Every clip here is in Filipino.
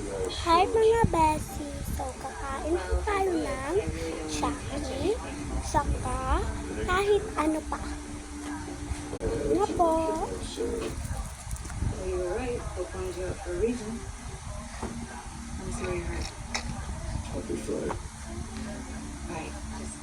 Hi mga besi! So, kakain po tayo ng Shaki, saka kahit ano pa. Ano po? Well, you were right. They'll find you out for a reason. Let me see where you're at. I'll be fine. Right. Just...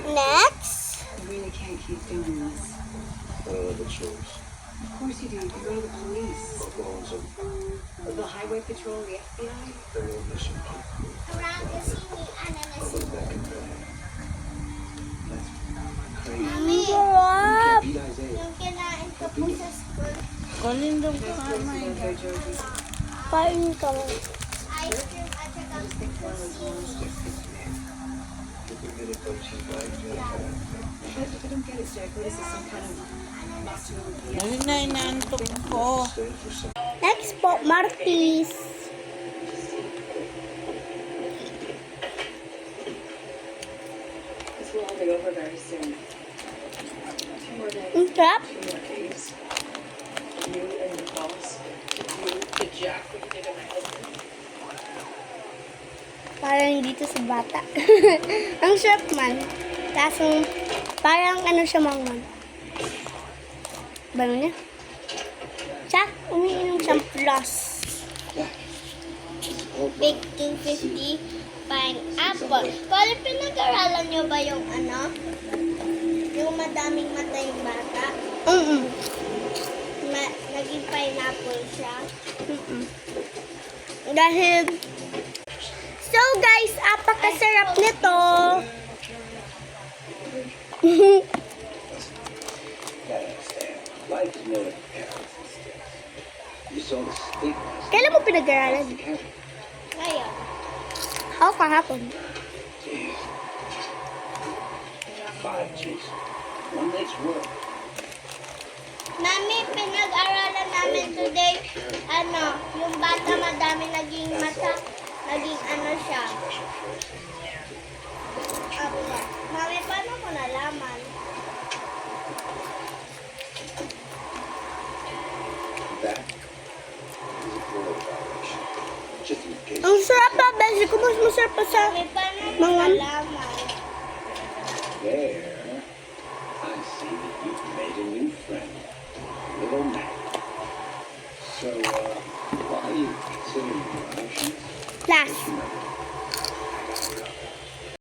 Next, You really can't keep doing this. I don't have a choice. Of course you do. You go to the police. I'll go on some The highway patrol, the FBI. very mission. around kasi ni ananas. I'll look back and back. That's crazy. Mami, You can't beat Isaiah. yung kinain ko po sa school. Kunin daw ko Next person is there, Josie. Kain ka mo. Ice cream at saka Think one of those ones just gets me. You can get it, don't you, like, But I don't get it, Jack. What is this, some kind of master with the Dali na, inaantok ko. stand for something. Next po, Martis. This will all be over very soon. 2 more days. Ang trap. 2 more days. You and your boss. You, the Jack, what you did to my husband. Parang dito sa bata. Ang sarap man. Kaso, parang ano siya mangon. Bano niya? Siya, umiinom siyang plus. Big 250 pineapple. Kali pinag-aralan niyo ba yung ano? Yung madaming mata yung bata? Naging pineapple siya? Dahil so guys, apakasarap nito. Gotta understand. Life is more like a parent. You saw the stigmas. Kailan mo pinag-aralan? Ngayon. Ako kahapon. 5 G's. One day's work. Mami, pinag-aralan namin today, ano, yung bata madami naging mata, naging ano siya,